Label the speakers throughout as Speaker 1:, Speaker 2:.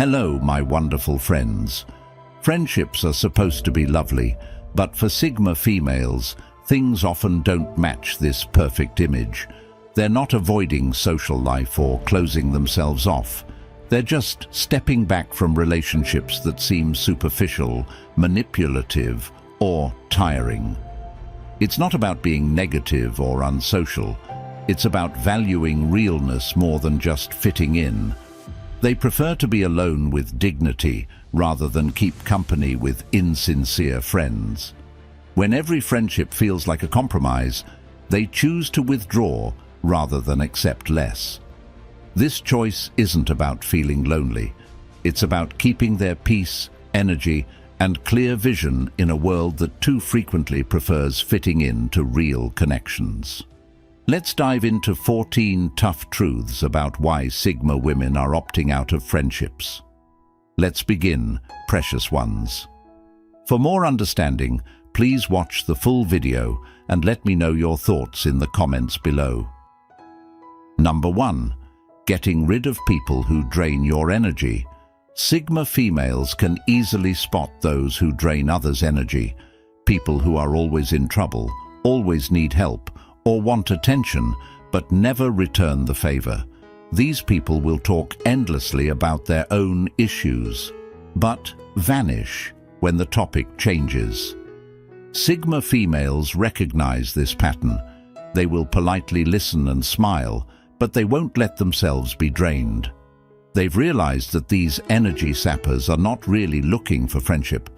Speaker 1: Hello, my wonderful friends. Friendships are supposed to be lovely, but for Sigma females, things often don't match this perfect image. They're not avoiding social life or closing themselves off. They're just stepping back from relationships that seem superficial, manipulative, or tiring. It's not about being negative or unsocial. It's about valuing realness more than just fitting in. They prefer to be alone with dignity rather than keep company with insincere friends. When every friendship feels like a compromise, they choose to withdraw rather than accept less. This choice isn't about feeling lonely. It's about keeping their peace, energy, and clear vision in a world that too frequently prefers fitting into real connections. Let's dive into 14 tough truths about why Sigma women are opting out of friendships. Let's begin, precious ones. For more understanding, please watch the full video and let me know your thoughts in the comments below. Number 1. Getting rid of people who drain your energy. Sigma females can easily spot those who drain others' energy. People who are always in trouble, always need help, or want attention, but never return the favor. These people will talk endlessly about their own issues, but vanish when the topic changes. Sigma females recognize this pattern. They will politely listen and smile, but they won't let themselves be drained. They've realized that these energy sappers are not really looking for friendship.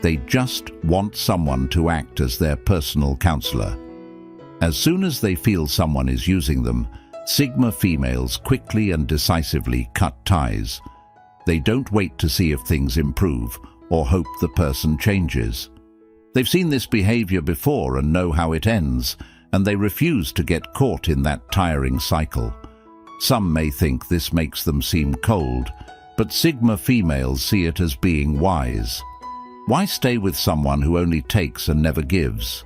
Speaker 1: They just want someone to act as their personal counselor. As soon as they feel someone is using them, Sigma females quickly and decisively cut ties. They don't wait to see if things improve or hope the person changes. They've seen this behavior before and know how it ends, and they refuse to get caught in that tiring cycle. Some may think this makes them seem cold, but Sigma females see it as being wise. Why stay with someone who only takes and never gives?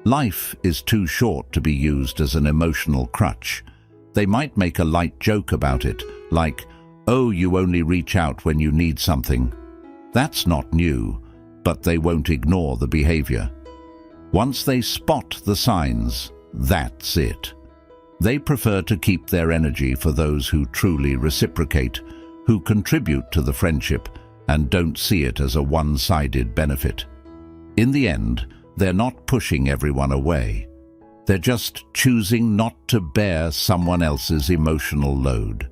Speaker 1: Life is too short to be used as an emotional crutch. They might make a light joke about it, like, "Oh, you only reach out when you need something." That's not new, but they won't ignore the behavior. Once they spot the signs, that's it. They prefer to keep their energy for those who truly reciprocate, who contribute to the friendship, and don't see it as a one-sided benefit. In the end, they're not pushing everyone away. They're just choosing not to bear someone else's emotional load.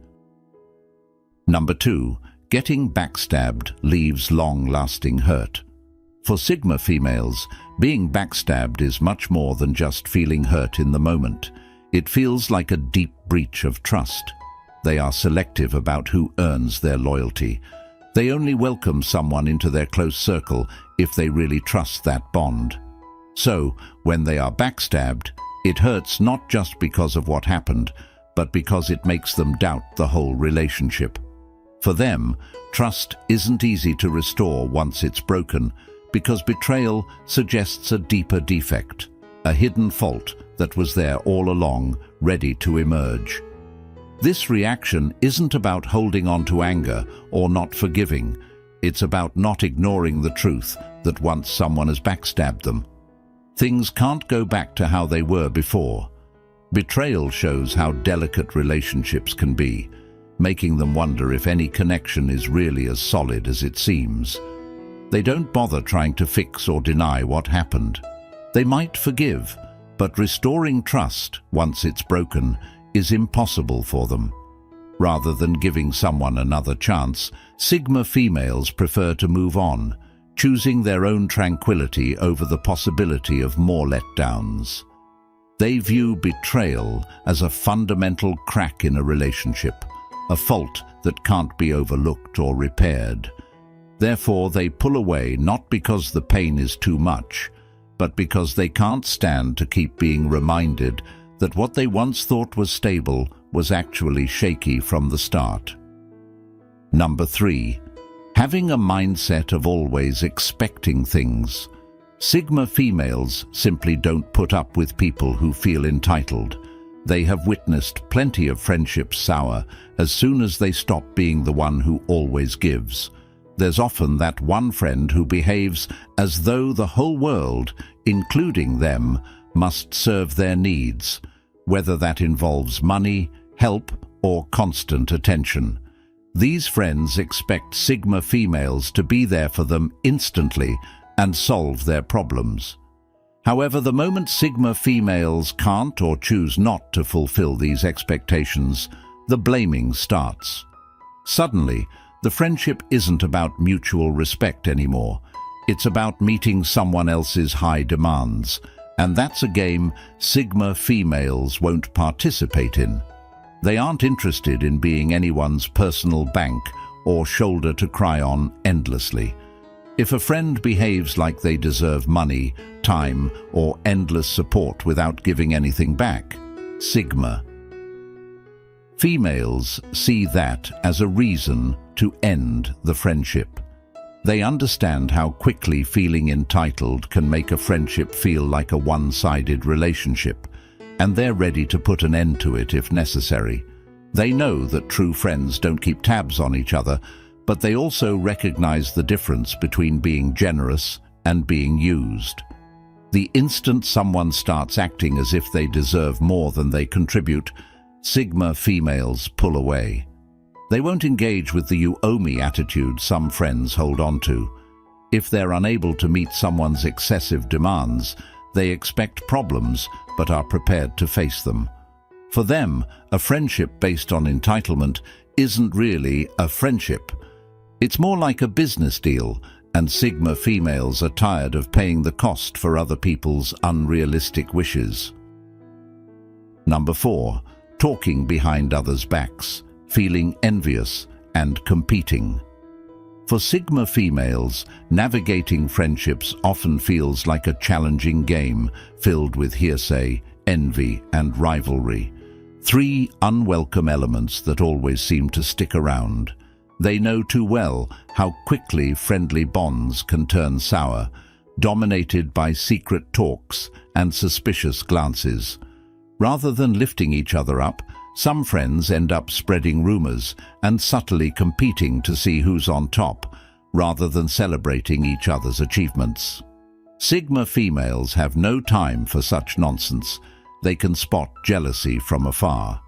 Speaker 1: Number 2. Getting backstabbed leaves long-lasting hurt. For Sigma females, being backstabbed is much more than just feeling hurt in the moment. It feels like a deep breach of trust. They are selective about who earns their loyalty. They only welcome someone into their close circle if they really trust that bond. So, when they are backstabbed, it hurts not just because of what happened, but because it makes them doubt the whole relationship. For them, trust isn't easy to restore once it's broken, because betrayal suggests a deeper defect, a hidden fault that was there all along, ready to emerge. This reaction isn't about holding on to anger or not forgiving. It's about not ignoring the truth that once someone has backstabbed them. Things can't go back to how they were before. Betrayal shows how delicate relationships can be, making them wonder if any connection is really as solid as it seems. They don't bother trying to fix or deny what happened. They might forgive, but restoring trust, once it's broken, is impossible for them. Rather than giving someone another chance, Sigma females prefer to move on, choosing their own tranquility over the possibility of more letdowns. They view betrayal as a fundamental crack in a relationship, a fault that can't be overlooked or repaired. Therefore, they pull away not because the pain is too much, but because they can't stand to keep being reminded that what they once thought was stable was actually shaky from the start. Number 3. Having a mindset of always expecting things. Sigma females simply don't put up with people who feel entitled. They have witnessed plenty of friendships sour as soon as they stop being the one who always gives. There's often that one friend who behaves as though the whole world, including them, must serve their needs, whether that involves money, help, or constant attention. These friends expect Sigma females to be there for them instantly and solve their problems. However, the moment Sigma females can't or choose not to fulfill these expectations, the blaming starts. Suddenly, the friendship isn't about mutual respect anymore. It's about meeting someone else's high demands, and that's a game Sigma females won't participate in. They aren't interested in being anyone's personal bank or shoulder to cry on endlessly. If a friend behaves like they deserve money, time, or endless support without giving anything back, Sigma females see that as a reason to end the friendship. They understand how quickly feeling entitled can make a friendship feel like a one-sided relationship, and they're ready to put an end to it if necessary. They know that true friends don't keep tabs on each other, but they also recognize the difference between being generous and being used. The instant someone starts acting as if they deserve more than they contribute, Sigma females pull away. They won't engage with the "you owe me" attitude some friends hold on to. If they're unable to meet someone's excessive demands, they expect problems but are prepared to face them. For them, a friendship based on entitlement isn't really a friendship. It's more like a business deal, and Sigma females are tired of paying the cost for other people's unrealistic wishes. Number 4. Talking behind others' backs, feeling envious and competing. For Sigma females, navigating friendships often feels like a challenging game filled with hearsay, envy, and rivalry. 3 unwelcome elements that always seem to stick around. They know too well how quickly friendly bonds can turn sour, dominated by secret talks and suspicious glances. Rather than lifting each other up, some friends end up spreading rumors and subtly competing to see who's on top, rather than celebrating each other's achievements. Sigma females have no time for such nonsense. They can spot jealousy from afar.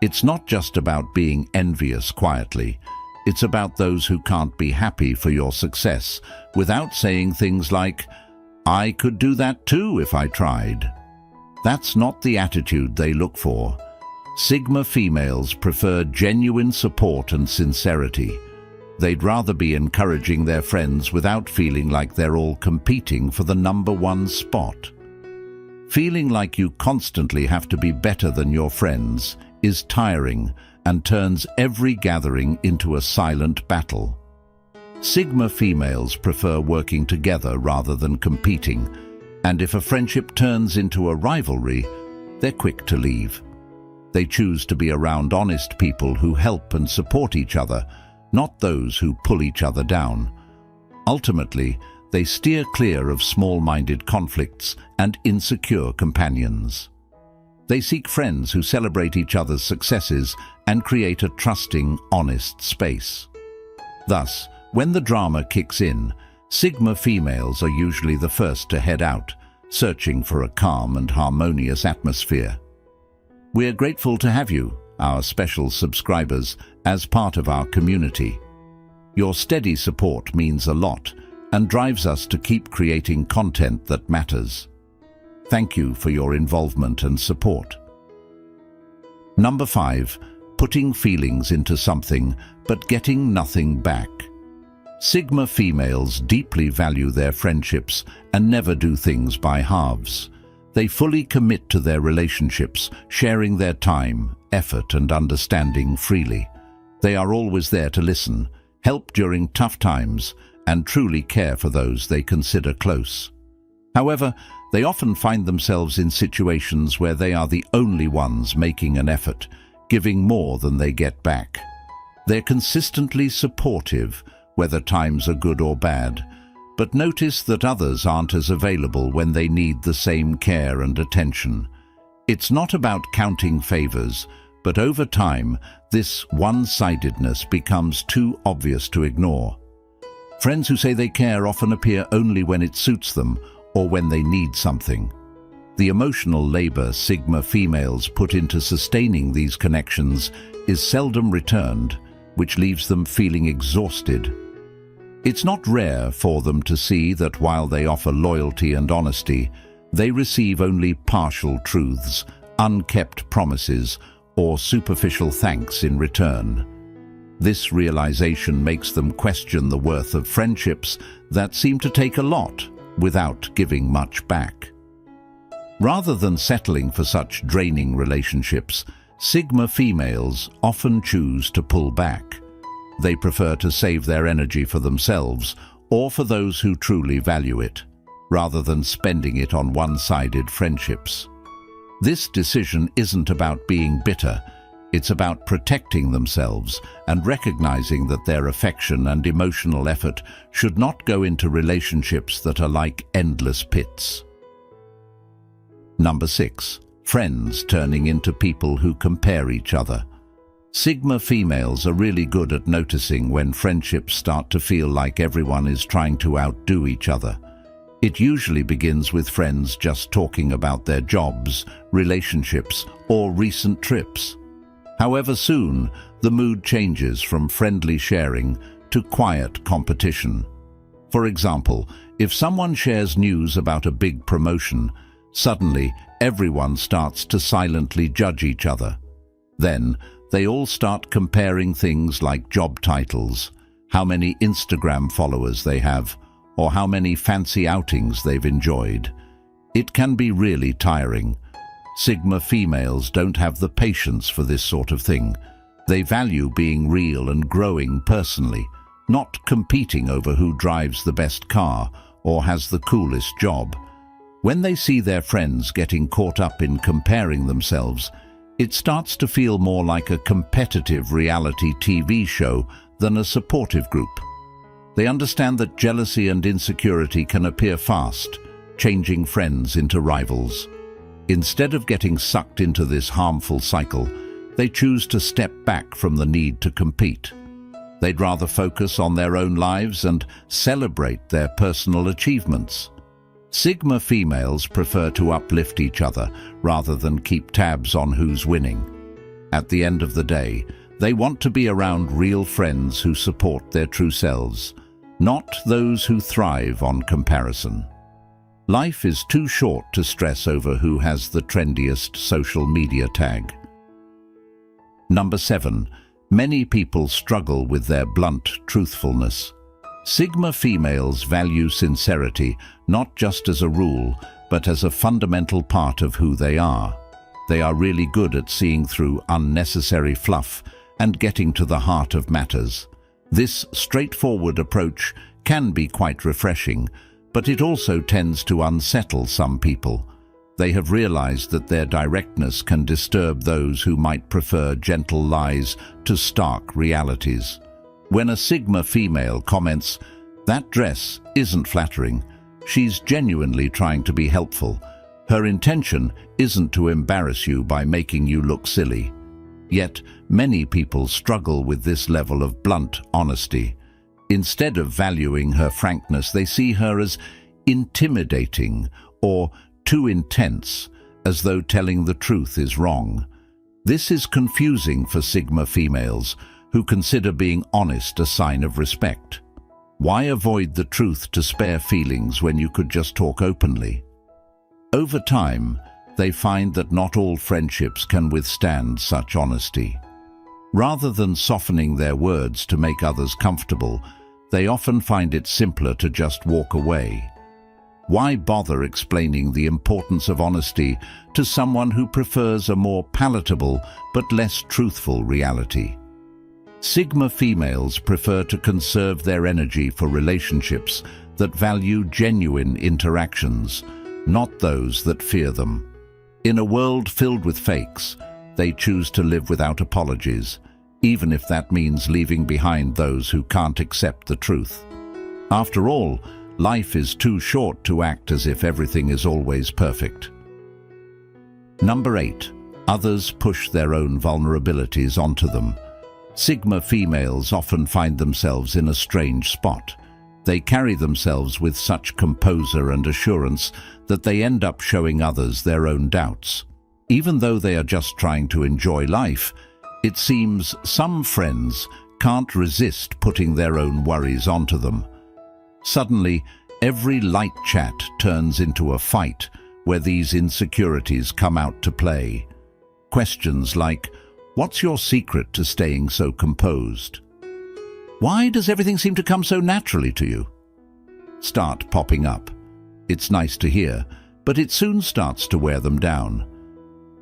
Speaker 1: It's not just about being envious quietly. It's about those who can't be happy for your success without saying things like, "I could do that too if I tried." That's not the attitude they look for. Sigma females prefer genuine support and sincerity. They'd rather be encouraging their friends without feeling like they're all competing for the number 1 spot. Feeling like you constantly have to be better than your friends is tiring and turns every gathering into a silent battle. Sigma females prefer working together rather than competing, and if a friendship turns into a rivalry, they're quick to leave. They choose to be around honest people who help and support each other, not those who pull each other down. Ultimately, they steer clear of small-minded conflicts and insecure companions. They seek friends who celebrate each other's successes and create a trusting, honest space. Thus, when the drama kicks in, Sigma females are usually the first to head out, searching for a calm and harmonious atmosphere. We're grateful to have you, our special subscribers, as part of our community. Your steady support means a lot and drives us to keep creating content that matters. Thank you for your involvement and support. Number 5. Putting feelings into something but getting nothing back. Sigma females deeply value their friendships and never do things by halves. They fully commit to their relationships, sharing their time, effort, and understanding freely. They are always there to listen, help during tough times, and truly care for those they consider close. However, they often find themselves in situations where they are the only ones making an effort, giving more than they get back. They're consistently supportive, whether times are good or bad, but notice that others aren't as available when they need the same care and attention. It's not about counting favors, but over time, this one-sidedness becomes too obvious to ignore. Friends who say they care often appear only when it suits them or when they need something. The emotional labor Sigma females put into sustaining these connections is seldom returned, which leaves them feeling exhausted. It's not rare for them to see that while they offer loyalty and honesty, they receive only partial truths, unkept promises, or superficial thanks in return. This realization makes them question the worth of friendships that seem to take a lot without giving much back. Rather than settling for such draining relationships, Sigma females often choose to pull back. They prefer to save their energy for themselves or for those who truly value it, rather than spending it on one-sided friendships. This decision isn't about being bitter. It's about protecting themselves and recognizing that their affection and emotional effort should not go into relationships that are like endless pits. Number 6. Friends turning into people who compare each other. Sigma females are really good at noticing when friendships start to feel like everyone is trying to outdo each other. It usually begins with friends just talking about their jobs, relationships, or recent trips. However, soon, the mood changes from friendly sharing to quiet competition. For example, if someone shares news about a big promotion, suddenly everyone starts to silently judge each other. Then, they all start comparing things like job titles, how many Instagram followers they have, or how many fancy outings they've enjoyed. It can be really tiring. Sigma females don't have the patience for this sort of thing. They value being real and growing personally, not competing over who drives the best car or has the coolest job. When they see their friends getting caught up in comparing themselves, it starts to feel more like a competitive reality TV show than a supportive group. They understand that jealousy and insecurity can appear fast, changing friends into rivals. Instead of getting sucked into this harmful cycle, they choose to step back from the need to compete. They'd rather focus on their own lives and celebrate their personal achievements. Sigma females prefer to uplift each other rather than keep tabs on who's winning. At the end of the day, they want to be around real friends who support their true selves, not those who thrive on comparison. Life is too short to stress over who has the trendiest social media tag. Number 7. Many people struggle with their blunt truthfulness. Sigma females value sincerity not just as a rule, but as a fundamental part of who they are. They are really good at seeing through unnecessary fluff and getting to the heart of matters. This straightforward approach can be quite refreshing, but it also tends to unsettle some people. They have realized that their directness can disturb those who might prefer gentle lies to stark realities. When a Sigma female comments, "That dress isn't flattering," she's genuinely trying to be helpful. Her intention isn't to embarrass you by making you look silly. Yet, many people struggle with this level of blunt honesty. Instead of valuing her frankness, they see her as intimidating or too intense, as though telling the truth is wrong. This is confusing for Sigma females, who consider being honest a sign of respect. Why avoid the truth to spare feelings when you could just talk openly? Over time, they find that not all friendships can withstand such honesty. Rather than softening their words to make others comfortable, they often find it simpler to just walk away. Why bother explaining the importance of honesty to someone who prefers a more palatable but less truthful reality? Sigma females prefer to conserve their energy for relationships that value genuine interactions, not those that fear them. In a world filled with fakes, they choose to live without apologies, even if that means leaving behind those who can't accept the truth. After all, life is too short to act as if everything is always perfect. Number 8. Others push their own vulnerabilities onto them. Sigma females often find themselves in a strange spot. They carry themselves with such composure and assurance that they end up showing others their own doubts. Even though they are just trying to enjoy life, it seems some friends can't resist putting their own worries onto them. Suddenly, every light chat turns into a fight where these insecurities come out to play. Questions like, "What's your secret to staying so composed? Why does everything seem to come so naturally to you?" start popping up. It's nice to hear, but it soon starts to wear them down.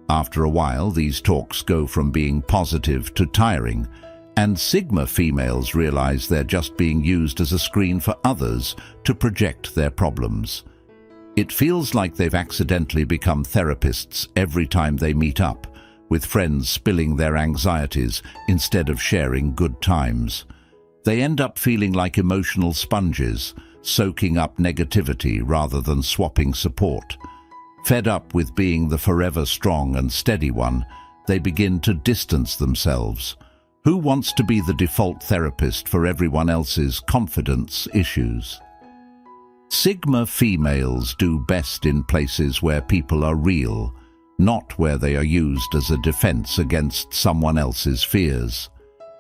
Speaker 1: After a while, these talks go from being positive to tiring, and Sigma females realize they're just being used as a screen for others to project their problems. It feels like they've accidentally become therapists every time they meet up, with friends spilling their anxieties instead of sharing good times. They end up feeling like emotional sponges, soaking up negativity rather than swapping support. Fed up with being the forever strong and steady one, they begin to distance themselves. Who wants to be the default therapist for everyone else's confidence issues? Sigma females do best in places where people are real, not where they are used as a defense against someone else's fears.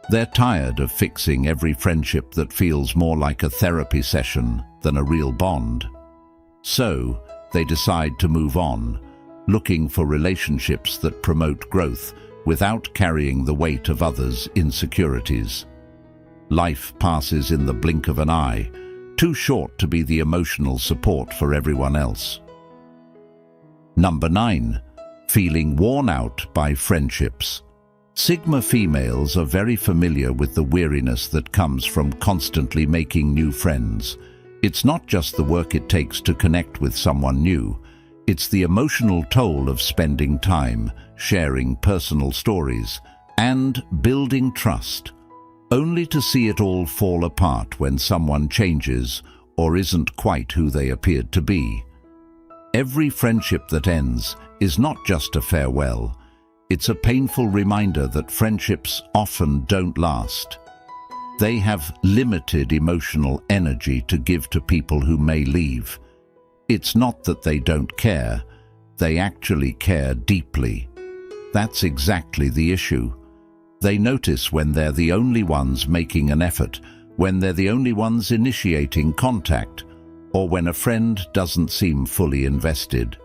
Speaker 1: They're tired of fixing every friendship that feels more like a therapy session than a real bond. So, they decide to move on, looking for relationships that promote growth without carrying the weight of others' insecurities. Life passes in the blink of an eye, too short to be the emotional support for everyone else. Number 9. Feeling worn out by friendships. Sigma females are very familiar with the weariness that comes from constantly making new friends. It's not just the work it takes to connect with someone new. It's the emotional toll of spending time, sharing personal stories, and building trust, only to see it all fall apart when someone changes or isn't quite who they appeared to be. Every friendship that ends is not just a farewell. It's a painful reminder that friendships often don't last. They have limited emotional energy to give to people who may leave. It's not that they don't care, they actually care deeply. That's exactly the issue. They notice when they're the only ones making an effort, when they're the only ones initiating contact, or when a friend doesn't seem fully invested.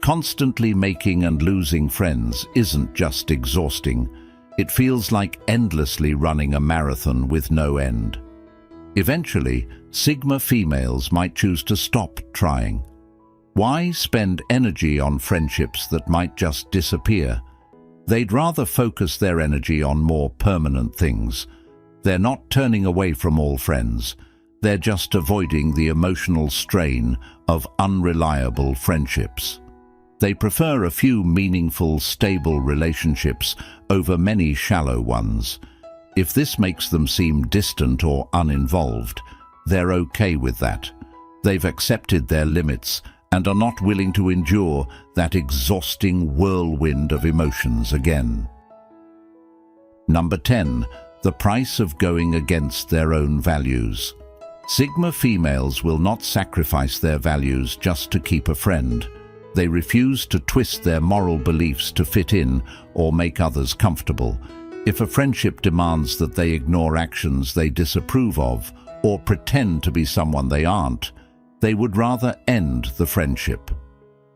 Speaker 1: Constantly making and losing friends isn't just exhausting. It feels like endlessly running a marathon with no end. Eventually, Sigma females might choose to stop trying. Why spend energy on friendships that might just disappear? They'd rather focus their energy on more permanent things. They're not turning away from all friends. They're just avoiding the emotional strain of unreliable friendships. They prefer a few meaningful, stable relationships over many shallow ones. If this makes them seem distant or uninvolved, they're okay with that. They've accepted their limits and are not willing to endure that exhausting whirlwind of emotions again. Number 10. The price of going against their own values. Sigma females will not sacrifice their values just to keep a friend. They refuse to twist their moral beliefs to fit in or make others comfortable. If a friendship demands that they ignore actions they disapprove of or pretend to be someone they aren't, they would rather end the friendship.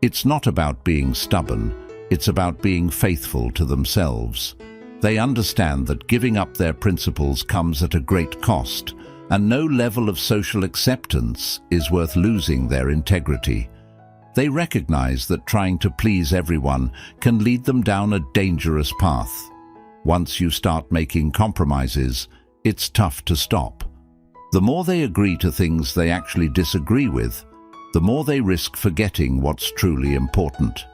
Speaker 1: It's not about being stubborn, it's about being faithful to themselves. They understand that giving up their principles comes at a great cost, and no level of social acceptance is worth losing their integrity. They recognize that trying to please everyone can lead them down a dangerous path. Once you start making compromises, it's tough to stop. The more they agree to things they actually disagree with, the more they risk forgetting what's truly important.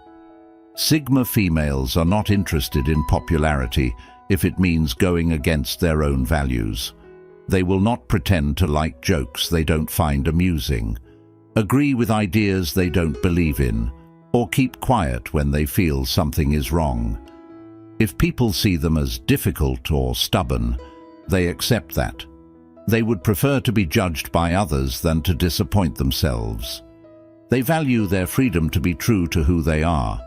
Speaker 1: Sigma females are not interested in popularity if it means going against their own values. They will not pretend to like jokes they don't find amusing, agree with ideas they don't believe in, or keep quiet when they feel something is wrong. If people see them as difficult or stubborn, they accept that. They would prefer to be judged by others than to disappoint themselves. They value their freedom to be true to who they are.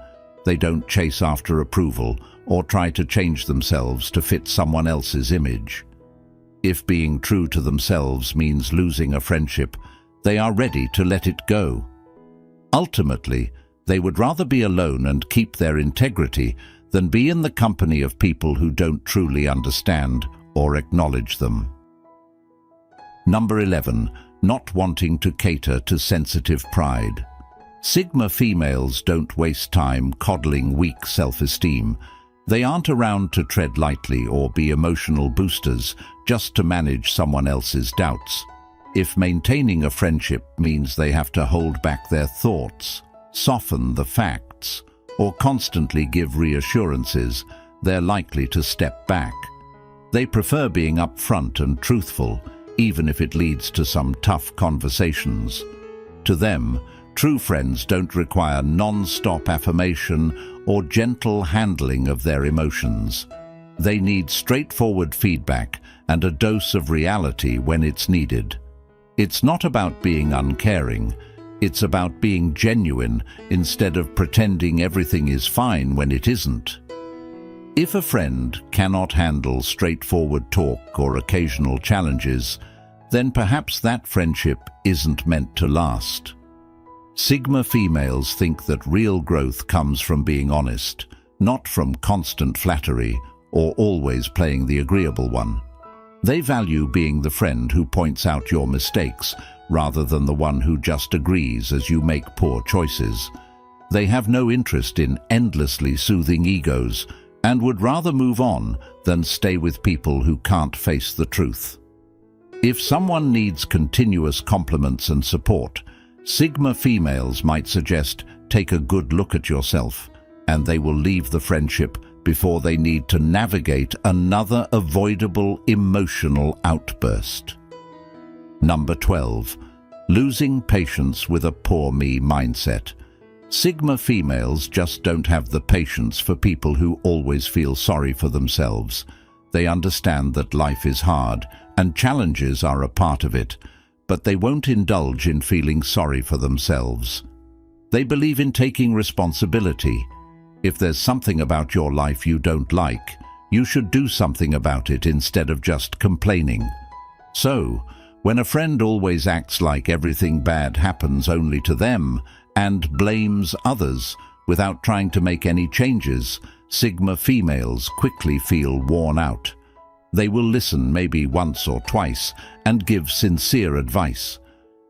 Speaker 1: They don't chase after approval or try to change themselves to fit someone else's image. If being true to themselves means losing a friendship, they are ready to let it go. Ultimately, they would rather be alone and keep their integrity than be in the company of people who don't truly understand or acknowledge them. Number 11. Not wanting to cater to sensitive pride. Sigma females don't waste time coddling weak self-esteem. They aren't around to tread lightly or be emotional boosters just to manage someone else's doubts. If maintaining a friendship means they have to hold back their thoughts, soften the facts, or constantly give reassurances, they're likely to step back. They prefer being upfront and truthful, even if it leads to some tough conversations. To them, true friends don't require non-stop affirmation or gentle handling of their emotions. They need straightforward feedback and a dose of reality when it's needed. It's not about being uncaring. It's about being genuine instead of pretending everything is fine when it isn't. If a friend cannot handle straightforward talk or occasional challenges, then perhaps that friendship isn't meant to last. Sigma females think that real growth comes from being honest, not from constant flattery or always playing the agreeable one. They value being the friend who points out your mistakes rather than the one who just agrees as you make poor choices. They have no interest in endlessly soothing egos and would rather move on than stay with people who can't face the truth. If someone needs continuous compliments and support, Sigma females might suggest take a good look at yourself, and they will leave the friendship before they need to navigate another avoidable emotional outburst. Number 12. Losing patience with a poor me mindset. Sigma females just don't have the patience for people who always feel sorry for themselves. They understand that life is hard and challenges are a part of it, but they won't indulge in feeling sorry for themselves. They believe in taking responsibility. If there's something about your life you don't like, you should do something about it instead of just complaining. So, when a friend always acts like everything bad happens only to them and blames others without trying to make any changes, Sigma females quickly feel worn out. They will listen maybe once or twice and give sincere advice.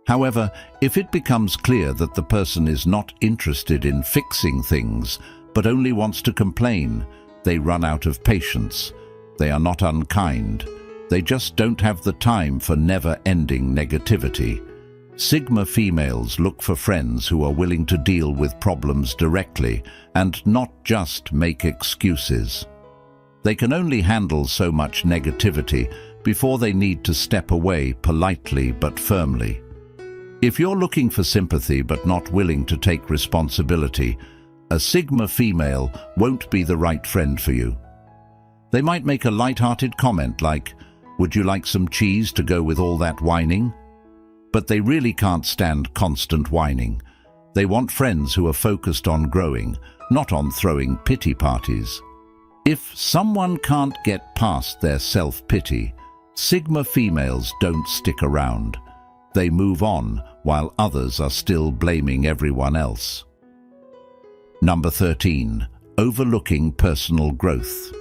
Speaker 1: However, if it becomes clear that the person is not interested in fixing things, but only wants to complain, they run out of patience. They are not unkind. They just don't have the time for never-ending negativity. Sigma females look for friends who are willing to deal with problems directly and not just make excuses. They can only handle so much negativity before they need to step away politely but firmly. If you're looking for sympathy but not willing to take responsibility, a Sigma female won't be the right friend for you. They might make a light-hearted comment like, "Would you like some cheese to go with all that whining?" But they really can't stand constant whining. They want friends who are focused on growing, not on throwing pity parties. If someone can't get past their self-pity, Sigma females don't stick around. They move on while others are still blaming everyone else. Number 13. Overlooking personal growth.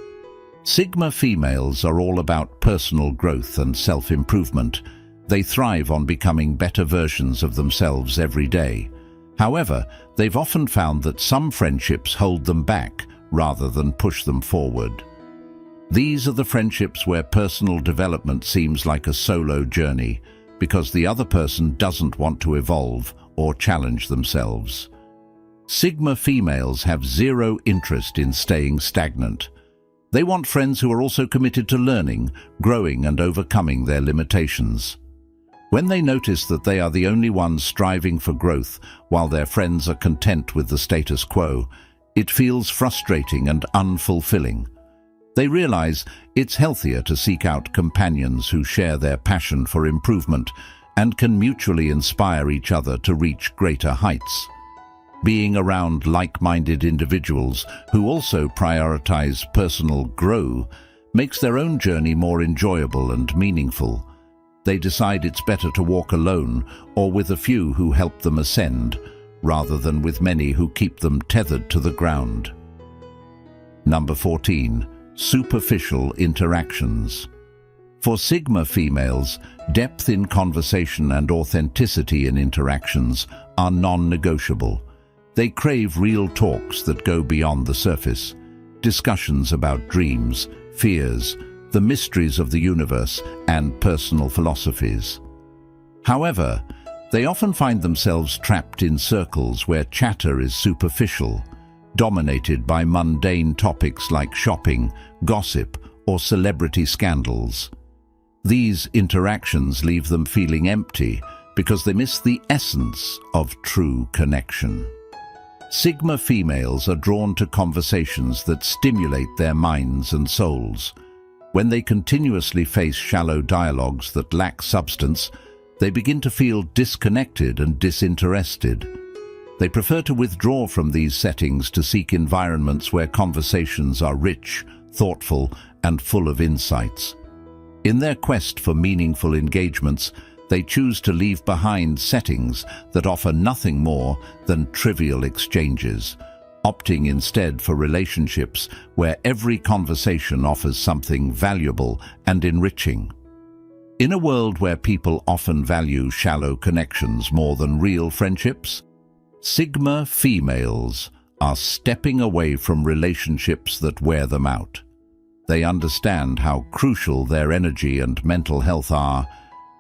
Speaker 1: Sigma females are all about personal growth and self-improvement. They thrive on becoming better versions of themselves every day. However, they've often found that some friendships hold them back rather than push them forward. These are the friendships where personal development seems like a solo journey because the other person doesn't want to evolve or challenge themselves. Sigma females have zero interest in staying stagnant. They want friends who are also committed to learning, growing, and overcoming their limitations. When they notice that they are the only ones striving for growth while their friends are content with the status quo, it feels frustrating and unfulfilling. They realize it's healthier to seek out companions who share their passion for improvement and can mutually inspire each other to reach greater heights. Being around like-minded individuals who also prioritize personal growth makes their own journey more enjoyable and meaningful. They decide it's better to walk alone or with a few who help them ascend, rather than with many who keep them tethered to the ground. Number 14. Superficial interactions. For Sigma females, depth in conversation and authenticity in interactions are non-negotiable. They crave real talks that go beyond the surface, discussions about dreams, fears, the mysteries of the universe, and personal philosophies. However, they often find themselves trapped in circles where chatter is superficial, dominated by mundane topics like shopping, gossip, or celebrity scandals. These interactions leave them feeling empty because they miss the essence of true connection. Sigma females are drawn to conversations that stimulate their minds and souls. When they continuously face shallow dialogues that lack substance, they begin to feel disconnected and disinterested. They prefer to withdraw from these settings to seek environments where conversations are rich, thoughtful, and full of insights. In their quest for meaningful engagements, they choose to leave behind settings that offer nothing more than trivial exchanges, opting instead for relationships where every conversation offers something valuable and enriching. In a world where people often value shallow connections more than real friendships, Sigma females are stepping away from relationships that wear them out. They understand how crucial their energy and mental health are,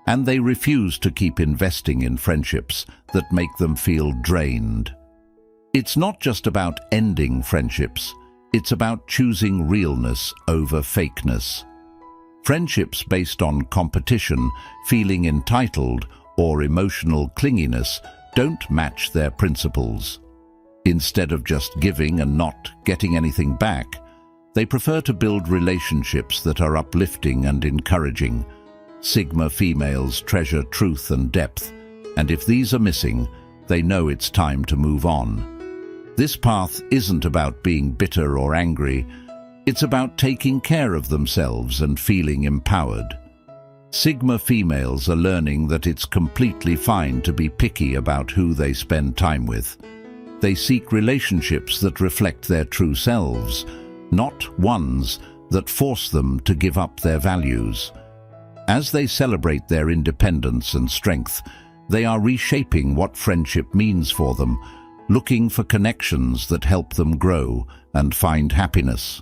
Speaker 1: and they refuse to keep investing in friendships that make them feel drained. It's not just about ending friendships, it's about choosing realness over fakeness. Friendships based on competition, feeling entitled, or emotional clinginess don't match their principles. Instead of just giving and not getting anything back, they prefer to build relationships that are uplifting and encouraging. Sigma females treasure truth and depth, and if these are missing, they know it's time to move on. This path isn't about being bitter or angry, it's about taking care of themselves and feeling empowered. Sigma females are learning that it's completely fine to be picky about who they spend time with. They seek relationships that reflect their true selves, not ones that force them to give up their values. As they celebrate their independence and strength, they are reshaping what friendship means for them, looking for connections that help them grow and find happiness.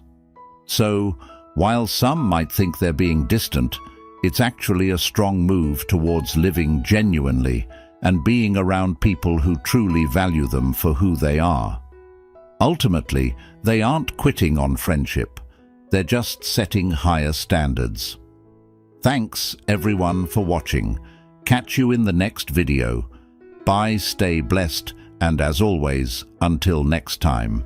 Speaker 1: So, while some might think they're being distant, it's actually a strong move towards living genuinely and being around people who truly value them for who they are. Ultimately, they aren't quitting on friendship, they're just setting higher standards. Thanks everyone for watching. Catch you in the next video. Bye, stay blessed, and as always, until next time.